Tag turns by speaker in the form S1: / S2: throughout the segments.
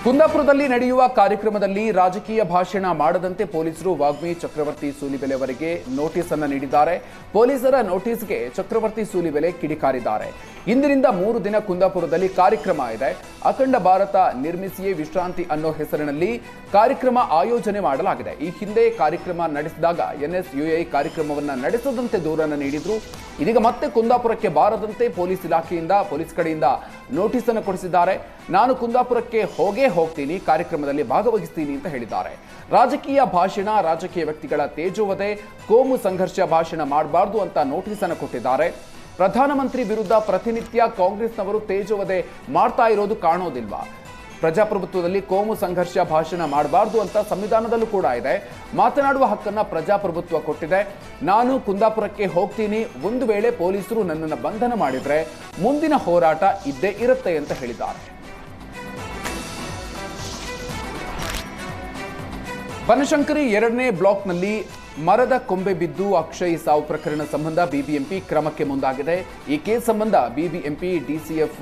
S1: ಕುಂದಾಪುರದಲ್ಲಿ ನಡೆಯುವ ಕಾರ್ಯಕ್ರಮದಲ್ಲಿ ರಾಜಕೀಯ ಭಾಷಣ ಮಾಡದಂತೆ ಪೊಲೀಸರು ವಾಗ್ಮಿ ಚಕ್ರವರ್ತಿ ಸೂಲಿಬೆಲೆ ಅವರಿಗೆ ನೋಟಿಸ್ ಅನ್ನು ನೀಡಿದ್ದಾರೆ. ಪೊಲೀಸರ ನೋಟಿಸ್ಗೆ ಚಕ್ರವರ್ತಿ ಸೂಲಿಬೆಲೆ ಕಿಡಿಕಾರಿದ್ದಾರೆ. ಇಂದಿನಿಂದ 3 ದಿನ ಕುಂದಾಪುರದಲ್ಲಿ ಕಾರ್ಯಕ್ರಮ ಇದೆ. ಅಖಂಡ ಭಾರತ ನಿರ್ಮಿಸಿಯೇ ವಿಶ್ರಾಂತಿ ಅನ್ನೋ ಹೆಸರಿನಲ್ಲಿ ಕಾರ್ಯಕ್ರಮ ಆಯೋಜನೆ ಮಾಡಲಾಗಿದೆ. ಈ ಹಿಂದೆ ಕಾರ್ಯಕ್ರಮ ನಡೆಸಿದಾಗ NSUI ಕಾರ್ಯಕ್ರಮವನ್ನ ನಡೆಸದಂತೆ ದೂರನ್ನು ನೀಡಿದ್ರು. ಇದೀಗ ಮತ್ತೆ ಕುಂದಾಪುರಕ್ಕೆ ಬಾರದಂತೆ ಪೊಲೀಸ್ ಇಲಾಖೆಯಿಂದ ಪೊಲೀಸ್ ಕಡೆಯಿಂದ ನೋಟಿಸ್ ಅನ್ನು ಕೊಡಿಸಿದ್ದಾರೆ. ನಾನು ಕುಂದಾಪುರಕ್ಕೆ ಹೋಗ್ತೀನಿ, ಕಾರ್ಯಕ್ರಮದಲ್ಲಿ ಭಾಗವಹಿಸ್ತೀನಿ ಅಂತ ಹೇಳಿದ್ದಾರೆ. ರಾಜಕೀಯ ಭಾಷಣ, ರಾಜಕೀಯ ವ್ಯಕ್ತಿಗಳ ತೇಜೋವಧೆ, ಕೋಮು ಸಂಘರ್ಷ ಭಾಷಣ ಮಾಡಬಾರ್ದು ಅಂತ ನೋಟಿಸ್ ಅನ್ನು ಕೊಟ್ಟಿದ್ದಾರೆ. ಪ್ರಧಾನಮಂತ್ರಿ ವಿರುದ್ಧ ಪ್ರತಿನಿತ್ಯ ಕಾಂಗ್ರೆಸ್ನವರು ತೇಜೋವಧೆ ಮಾಡ್ತಾ ಇರೋದು ಕಾಣೋದಿಲ್ವಾ? ಪ್ರಜಾಪ್ರಭುತ್ವದಲ್ಲಿ ಕೋಮು ಸಂಘರ್ಷ ಭಾಷಣ ಮಾಡಬಾರ್ದು ಅಂತ ಸಂವಿಧಾನದಲ್ಲೂ ಕೂಡ ಇದೆ. ಮಾತನಾಡುವ ಹಕ್ಕನ್ನ ಪ್ರಜಾಪ್ರಭುತ್ವ ಕೊಟ್ಟಿದೆ. ನಾನು ಕುಂದಾಪುರಕ್ಕೆ ಹೋಗ್ತೀನಿ, ಒಂದು ವೇಳೆ ಪೊಲೀಸರು ನನ್ನನ್ನು ಬಂಧನ ಮಾಡಿದ್ರೆ ಮುಂದಿನ ಹೋರಾಟ ಇದ್ದೇ ಇರುತ್ತೆ ಅಂತ ಹೇಳಿದ್ದಾರೆ. ಬನಶಂಕರಿ 2ನೇ ಬ್ಲಾಕ್ನಲ್ಲಿ ಮರದ ಕೊಂಬೆ ಬಿದ್ದು ಅಕ್ಷಯ್ ಸಾವು ಪ್ರಕರಣ ಸಂಬಂಧ ಬಿಬಿಎಂಪಿ ಕ್ರಮಕ್ಕೆ ಮುಂದಾಗಿದೆ. ಈ ಕೇಸ್ ಸಂಬಂಧ ಬಿಬಿಎಂಪಿ DCF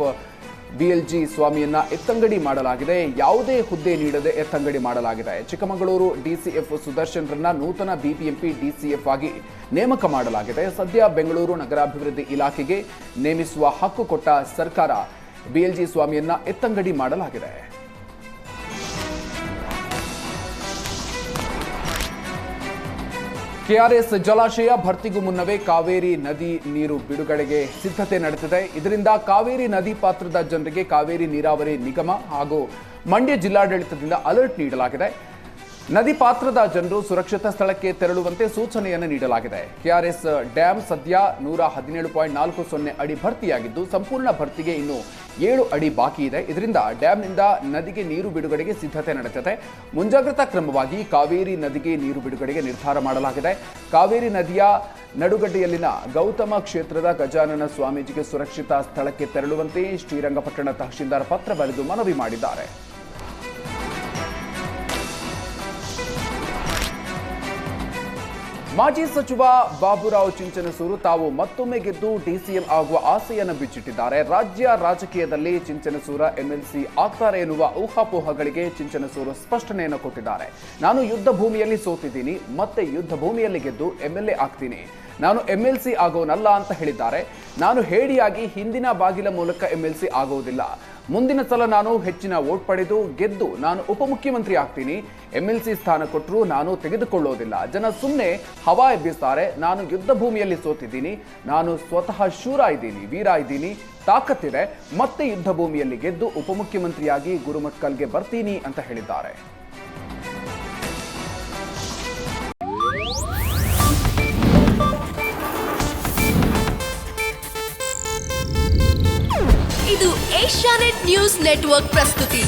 S1: BLG ಸ್ವಾಮಿಯನ್ನ ಎತ್ತಂಗಡಿ ಮಾಡಲಾಗಿದೆ. ಯಾವುದೇ ಹುದ್ದೆ ನೀಡದೆ ಎತ್ತಂಗಡಿ ಮಾಡಲಾಗಿದೆ. ಚಿಕ್ಕಮಗಳೂರು DCF ಸುದರ್ಶನ್ರನ್ನ ನೂತನ ಬಿಬಿಎಂಪಿ DCF ಆಗಿ ನೇಮಕ ಮಾಡಲಾಗಿದೆ. ಸದ್ಯ ಬೆಂಗಳೂರು ನಗರಾಭಿವೃದ್ಧಿ ಇಲಾಖೆಗೆ ನೇಮಿಸುವ ಹಕ್ಕು ಕೊಟ್ಟ ಸರ್ಕಾರ BLG ಸ್ವಾಮಿಯನ್ನ ಎತ್ತಂಗಡಿ ಮಾಡಲಾಗಿದೆ. KRS ಜಲಾಶಯ ಭರ್ತಿಗೂ ಮುನ್ನವೇ ಕಾವೇರಿ ನದಿ ನೀರು ಬಿಡುಗಡೆಗೆ ಸಿದ್ಧತೆ ನಡೆದಿದೆ. ಇದರಿಂದ ಕಾವೇರಿ ನದಿ ಪಾತ್ರದ ಜನರಿಗೆ ಕಾವೇರಿ ನೀರಾವರಿ ನಿಗಮ ಹಾಗೂ ಮಂಡ್ಯ ಜಿಲ್ಲಾಡಳಿತದಿಂದ ಅಲರ್ಟ್ ನೀಡಲಾಗಿದೆ. ನದಿ ಪಾತ್ರದ ಜನರು ಸುರಕ್ಷಿತ ಸ್ಥಳಕ್ಕೆ ತೆರಳುವಂತೆ ಸೂಚನೆಯನ್ನು ನೀಡಲಾಗಿದೆ. KRS ಡ್ಯಾಂ ಸದ್ಯ 117.40 ಅಡಿ ಭರ್ತಿಯಾಗಿದ್ದು ಸಂಪೂರ್ಣ ಭರ್ತಿಗೆ ಇನ್ನು 7 ಅಡಿ ಬಾಕಿ ಇದೆ. ಇದರಿಂದ ಡ್ಯಾಂನಿಂದ ನದಿಗೆ ನೀರು ಬಿಡುಗಡೆಗೆ ಸಿದ್ಧತೆ ನಡೆದಿದೆ. ಮುಂಜಾಗ್ರತಾ ಕ್ರಮವಾಗಿ ಕಾವೇರಿ ನದಿಗೆ ನೀರು ಬಿಡುಗಡೆಗೆ ನಿರ್ಧಾರ ಮಾಡಲಾಗಿದೆ. ಕಾವೇರಿ ನದಿಯ ನಡುಗಡ್ಡೆಯಲ್ಲಿನ ಗೌತಮ ಕ್ಷೇತ್ರದ ಗಜಾನನ ಸ್ವಾಮೀಜಿಗೆ ಸುರಕ್ಷಿತ ಸ್ಥಳಕ್ಕೆ ತೆರಳುವಂತೆ ಶ್ರೀರಂಗಪಟ್ಟಣ ತಹಶೀಲ್ದಾರ್ ಪತ್ರ ಬರೆದು ಮನವಿ ಮಾಡಿದ್ದಾರೆ. ಮಾಜಿ ಸಚಿವ ಬಾಬುರಾವ್ ಚಿಂಚನಸೂರು ತಾವು ಮತ್ತೊಮ್ಮೆ ಗೆದ್ದು DCM ಆಗುವ ಆಸೆಯನ್ನು ಬಿಚ್ಚಿಟ್ಟಿದ್ದಾರೆ. ರಾಜ್ಯ ರಾಜಕೀಯದಲ್ಲಿ ಚಿಂಚನಸೂರ MLC ಆಗ್ತಾರೆ ಎನ್ನುವ ಊಹಾಪೋಹಗಳಿಗೆ ಚಿಂಚನಸೂರು ಸ್ಪಷ್ಟನೆಯನ್ನು ಕೊಟ್ಟಿದ್ದಾರೆ. ನಾನು ಯುದ್ಧ ಭೂಮಿಯಲ್ಲಿ ಸೋತಿದ್ದೀನಿ, ಮತ್ತೆ ಯುದ್ಧ ಭೂಮಿಯಲ್ಲಿ ಗೆದ್ದು MLA ಆಗ್ತೀನಿ. ನಾನು MLC ಆಗೋನಲ್ಲ ಅಂತ ಹೇಳಿದ್ದಾರೆ. ನಾನು ಹೇಡಿಯಾಗಿ ಹಿಂದಿನ ಬಾಗಿಲ ಮೂಲಕ MLC ಆಗೋದಿಲ್ಲ. ಮುಂದಿನ ಸಲ ನಾನು ಹೆಚ್ಚಿನ ವೋಟ್ ಪಡೆದು ಗೆದ್ದು ನಾನು ಉಪಮುಖ್ಯಮಂತ್ರಿ ಆಗ್ತೀನಿ. MLC ಸ್ಥಾನ ಕೊಟ್ಟರು ನಾನು ತೆಗೆದುಕೊಳ್ಳೋದಿಲ್ಲ. ಜನ ಸುಮ್ಮನೆ ಹವಾ ಎಬ್ಬಿಸ್ತಾರೆ. ನಾನು ಯುದ್ಧ ಭೂಮಿಯಲ್ಲಿ ಸೋತಿದ್ದೀನಿ. ನಾನು ಸ್ವತಃ ಶೂರ ಇದ್ದೀನಿ, ವೀರ ಇದ್ದೀನಿ, ತಾಕತ್ತಿದೆ. ಮತ್ತೆ ಯುದ್ಧ ಭೂಮಿಯಲ್ಲಿ ಗೆದ್ದು ಉಪಮುಖ್ಯಮಂತ್ರಿಯಾಗಿ ಗುರುಮಟ್ಕಲ್ಗೆ ಬರ್ತೀನಿ ಅಂತ ಹೇಳಿದ್ದಾರೆ.
S2: ಇದು ಏಷ್ಯಾನೆಟ್ ನ್ಯೂಸ್ ನೆಟ್ವರ್ಕ್ ಪ್ರಸ್ತುತಿ.